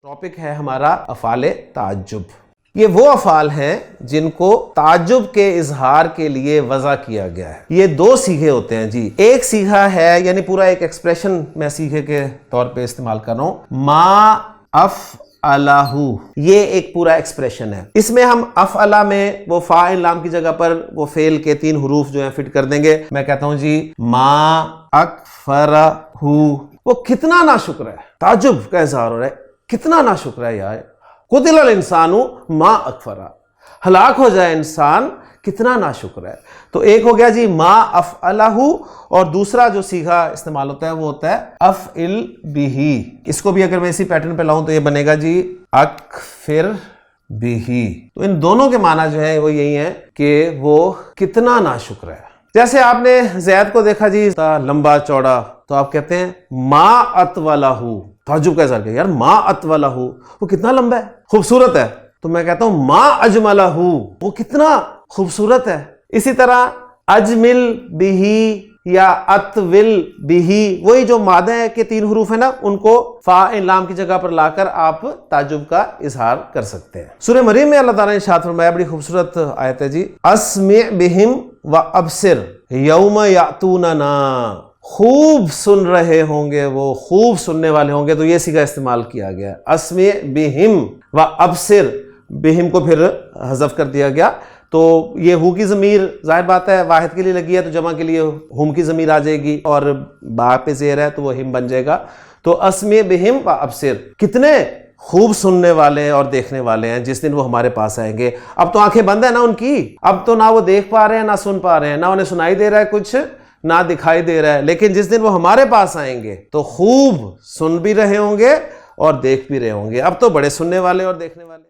Topic है हमारा अफ़ाले ताज्जुब। ये वो अफ़ाल हैं जिनको ताज्जुब के इजहार के लिए वज़ा किया गया है। ये दो सीगे होते हैं जी। एक सीगा है यानी पूरा एक एक्सप्रेशन मैं सीगे के तौर पे इस्तेमाल कर रहा हूं, मा अफ़अलहु। ये एक पूरा एक्सप्रेशन है। इसमें हम अफ़अला में वो फ़ाइल लाम की जगह पर वो फेल के 3 हुरूफ जो है फिट कर देंगे। मैं कहता हूं जी मा अकफरहु। वो कितना नाशुक्र है, ताज्जुब का इजहार हो रहा है, कितना नाशुक्र है यार। कुतिलल इंसानु मा अकफरा, हलाक हो जाए इंसान कितना नाशुक्र है। तो एक हो गया जी मा अफ़अलहु, और दूसरा जो सीगा इस्तेमाल होता है वो होता है अफ़इल बिही। इसको भी अगर मैं इसी पैटर्न पे लाऊं तो ये बनेगा जी अकफिर बिही। तो इन दोनों के माना जो है वो यही है कि वो कितना नाशुक्र है। जैसे आपने ज़ैद को देखा जी लंबा चौड़ा, तो आप कहते हैं मा अतवलहु। ताज्जुब का इज़हार किया, यार मा अतवलहु, वो कितना लंबा है, खूबसूरत है। तो मैं कहता हूं मा अजमलहु, वो कितना खूबसूरत है। इसी तरह अजमिल बिही या अतविल बिही, वही जो मादा है के 3 हुरूफ है ना, उनको फ़ा लाम की जगह पर लाकर आप ताज्जुब का इजहार कर सकते हैं। सूरह मरीम में अल्लाह ताला ने इरशाद फरमाया, बड़ी खूबसूरत आयत है जी, अस्मि बिहिम व अबसिर यौम यातूनना। खूब सुन रहे होंगे वो, खूब सुनने वाले होंगे। तो ये सीगा इस्तेमाल किया गया, अस्मि बिहिम व अबसिर। बिहिम को फिर हज़फ कर दिया गया। तो ये हु की ज़मीर जाहिर बात है वाहिद के लिए लगी है, तो जमा के लिए हुम की ज़मीर आ जाएगी, और बा पे ज़ेर है तो वो हिम बन जाएगा। तो अस्मि बिहिम व अबसिर, कितने खूब सुनने वाले और देखने वाले हैं जिस दिन वो हमारे पास आएंगे। अब तो आंखें बंद है ना उनकी, अब तो ना वो देख पा रहे हैं ना सुन पा रहे हैं, ना उन्हें सुनाई दे रहा है कुछ, ना दिखाई दे रहा है। लेकिन जिस दिन वो हमारे पास आएंगे तो खूब सुन भी रहे होंगे और देख भी रहे होंगे। अब तो बड़े सुनने वाले और देखने वाले।